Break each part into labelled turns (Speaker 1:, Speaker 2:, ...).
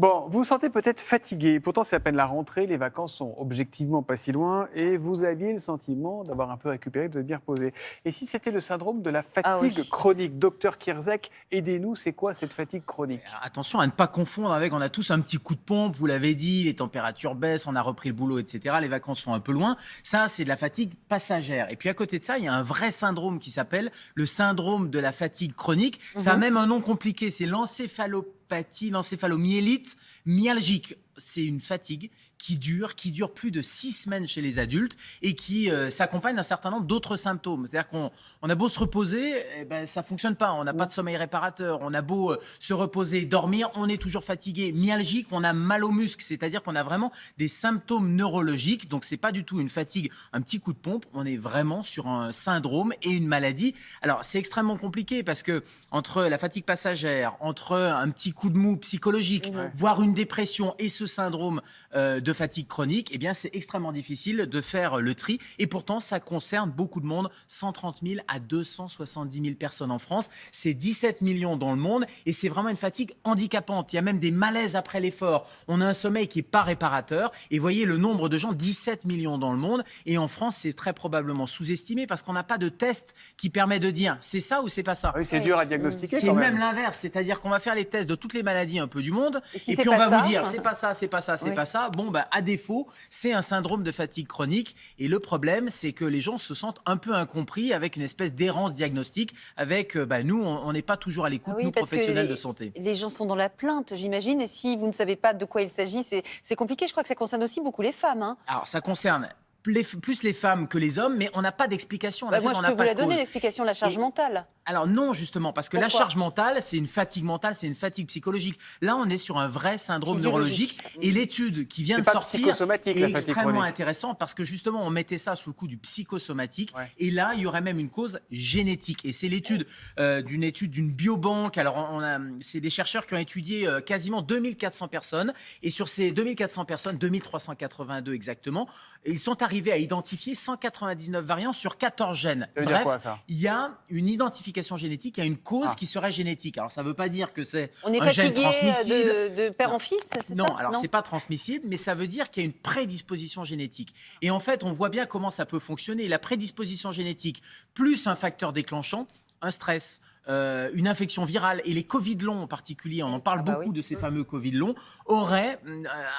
Speaker 1: Bon, vous vous sentez peut-être fatigué. Pourtant, c'est à peine la rentrée. Les vacances sont objectivement pas si loin. Et vous aviez le sentiment d'avoir un peu récupéré, de vous être bien reposé. Et si c'était le syndrome de la
Speaker 2: Ah oui.
Speaker 1: fatigue chronique? Docteur Kierzek, aidez-nous. C'est quoi cette fatigue chronique?
Speaker 3: Attention à ne pas confondre avec, on a tous un petit coup de pompe, vous l'avez dit, les températures baissent, on a repris le boulot, etc. Les vacances sont un peu loin. Ça, c'est de la fatigue passagère. Et puis à côté de ça, il y a un vrai syndrome qui s'appelle le syndrome de la fatigue chronique. Ça a même un nom compliqué, c'est l'encéphalomyélite myalgique. C'est une fatigue qui dure plus de 6 semaines chez les adultes et qui s'accompagne d'un certain nombre d'autres symptômes. C'est-à-dire qu'on a beau se reposer, eh ben, ça ne fonctionne pas. On n'a pas de sommeil réparateur. On a beau se reposer, dormir, on est toujours fatigué. Myalgique, on a mal aux muscles. C'est-à-dire qu'on a vraiment des symptômes neurologiques. Donc, ce n'est pas du tout une fatigue, un petit coup de pompe. On est vraiment sur un syndrome et une maladie. Alors, c'est extrêmement compliqué parce que entre la fatigue passagère, entre un petit coup de mou psychologique, voire une dépression et ce syndrome de fatigue chronique, eh bien, c'est extrêmement difficile de faire le tri. Et pourtant, ça concerne beaucoup de monde, 130 000 à 270 000 personnes en France. C'est 17 millions dans le monde et c'est vraiment une fatigue handicapante. Il y a même des malaises après l'effort. On a un sommeil qui n'est pas réparateur. Et voyez le nombre de gens, 17 millions dans le monde. Et en France, c'est très probablement sous-estimé parce qu'on n'a pas de test qui permet de dire c'est ça ou c'est pas ça.
Speaker 1: Oui, c'est dur à diagnostiquer
Speaker 3: C'est
Speaker 1: quand
Speaker 3: même
Speaker 1: même.
Speaker 3: l'inverse, c'est-à-dire qu'on va faire les tests de toutes les maladies un peu du monde
Speaker 2: si
Speaker 3: et
Speaker 2: c'est
Speaker 3: puis on
Speaker 2: pas
Speaker 3: va
Speaker 2: ça,
Speaker 3: vous dire c'est pas ça, c'est pas ça, c'est
Speaker 2: Oui.
Speaker 3: pas ça. Bon, bah, à défaut, c'est un syndrome de fatigue chronique et le problème, c'est que les gens se sentent un peu incompris avec une espèce d'errance diagnostique. Avec, nous, on n'est pas toujours à l'écoute,
Speaker 2: Ah oui,
Speaker 3: nous,
Speaker 2: parce que
Speaker 3: professionnels de santé.
Speaker 2: les gens sont dans la plainte, j'imagine. Et si vous ne savez pas de quoi il s'agit, c'est compliqué. Je crois que ça concerne aussi beaucoup les femmes. Hein.
Speaker 3: Alors, ça concerne plus les femmes que les hommes, mais on n'a pas d'explication. En fait,
Speaker 2: Moi,
Speaker 3: on
Speaker 2: je
Speaker 3: n'a
Speaker 2: peux vous
Speaker 3: pas
Speaker 2: la
Speaker 3: de
Speaker 2: donner,
Speaker 3: cause.
Speaker 2: l'explication, la charge
Speaker 3: Et-
Speaker 2: mentale.
Speaker 3: Alors non, justement, parce que la
Speaker 2: Pourquoi
Speaker 3: charge mentale, c'est une fatigue mentale, c'est une fatigue psychologique. Là, on est sur un vrai syndrome
Speaker 2: Physiologique.
Speaker 3: neurologique et l'étude qui vient de
Speaker 1: C'est pas
Speaker 3: sortir
Speaker 1: psychosomatique,
Speaker 3: est
Speaker 1: la fatigue
Speaker 3: extrêmement
Speaker 1: chronique.
Speaker 3: intéressante parce que justement, on mettait ça sous le coup du psychosomatique
Speaker 1: Ouais.
Speaker 3: et là, il y aurait même une cause génétique. Et c'est l'étude d'une biobanque. Alors, c'est des chercheurs qui ont étudié quasiment 2400 personnes et sur ces 2400 personnes, 2382 exactement, ils sont arrivés à identifier 199 variants sur 14 gènes.
Speaker 1: Ça veut dire
Speaker 3: Bref,
Speaker 1: quoi, ça?
Speaker 3: il y a une identification génétique, il y a une cause
Speaker 1: Ah.
Speaker 3: qui serait génétique. Alors, ça ne veut pas dire que c'est
Speaker 2: On est
Speaker 3: un gène
Speaker 2: fatigué
Speaker 3: transmissible.
Speaker 2: de père en fils, c'est
Speaker 3: Non,
Speaker 2: ça?
Speaker 3: alors c'est pas transmissible, mais ça veut dire qu'il y a une prédisposition génétique. Et en fait, on voit bien comment ça peut fonctionner. La prédisposition génétique, plus un facteur déclenchant, un stress, une infection virale, et les Covid longs en particulier, on en parle
Speaker 2: bah
Speaker 3: beaucoup
Speaker 2: oui.
Speaker 3: de ces fameux Covid longs, auraient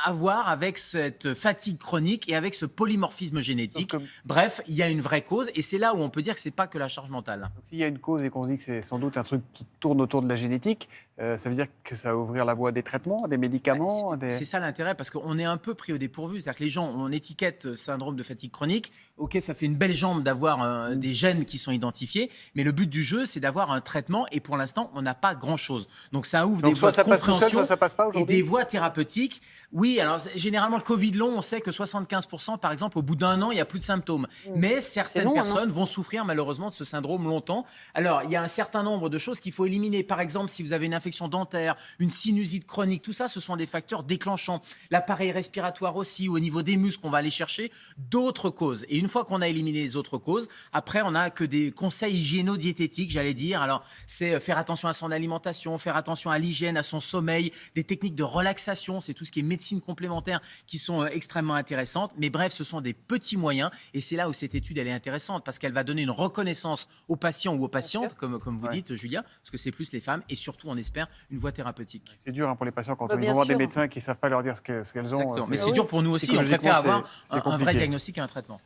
Speaker 3: à voir avec cette fatigue chronique et avec ce polymorphisme génétique.
Speaker 1: Donc,
Speaker 3: Bref, il y a une vraie cause, et c'est là où on peut dire que c'est pas que la charge mentale.
Speaker 1: Donc, s'il y a une cause et qu'on se dit que c'est sans doute un truc qui tourne autour de la génétique, ça veut dire que ça va ouvrir la voie à des traitements, à des médicaments,
Speaker 3: C'est ça l'intérêt, parce qu'on est un peu pris au dépourvu. C'est-à-dire que les gens, on étiquette syndrome de fatigue chronique. Ok, ça fait une belle jambe d'avoir des gènes qui sont identifiés, mais le but du jeu, c'est d'avoir un traitement, et pour l'instant, on n'a pas grand-chose. Donc ça ouvre
Speaker 1: Donc
Speaker 3: des
Speaker 1: soit
Speaker 3: voies de
Speaker 1: ça passe tout seul,
Speaker 3: compréhension
Speaker 1: soit ça passe pas
Speaker 3: et
Speaker 1: aujourd'hui.
Speaker 3: des voies thérapeutiques. Oui, alors généralement, le Covid long, on sait que 75%, par exemple, au bout d'un an, il n'y a plus de symptômes. Mais certaines
Speaker 2: long, hein,
Speaker 3: personnes vont souffrir malheureusement de ce syndrome longtemps. Alors, il y a un certain nombre de choses qu'il faut éliminer. Par exemple, si vous avez une infection dentaire, une sinusite chronique, tout ça, ce sont des facteurs déclenchants. L'appareil respiratoire aussi, au niveau des muscles, on va aller chercher d'autres causes. Et une fois qu'on a éliminé les autres causes, après, on n'a que des conseils hygiéno-diététiques, j'allais dire. Alors, c'est faire attention à son alimentation, faire attention à l'hygiène, à son sommeil, des techniques de relaxation, c'est tout ce qui est médecine complémentaire qui sont extrêmement intéressantes. Mais bref, ce sont des petits moyens et c'est là où cette étude, elle est intéressante parce qu'elle va donner une reconnaissance aux patients ou aux patientes, comme vous dites, Julia, parce que c'est plus les femmes et surtout, on espère, une voie thérapeutique.
Speaker 1: C'est dur pour les patients quand
Speaker 2: Bah,
Speaker 1: ils
Speaker 2: bien
Speaker 1: vont voir des
Speaker 2: sûr.
Speaker 1: médecins qui ne savent pas leur dire ce qu'elles ont.
Speaker 3: Exactement. Mais
Speaker 1: C'est-
Speaker 3: c'est dur pour nous aussi, on
Speaker 1: psychologiquement,
Speaker 3: préfère avoir
Speaker 1: c'est
Speaker 3: un vrai
Speaker 1: compliqué.
Speaker 3: diagnostic et un traitement.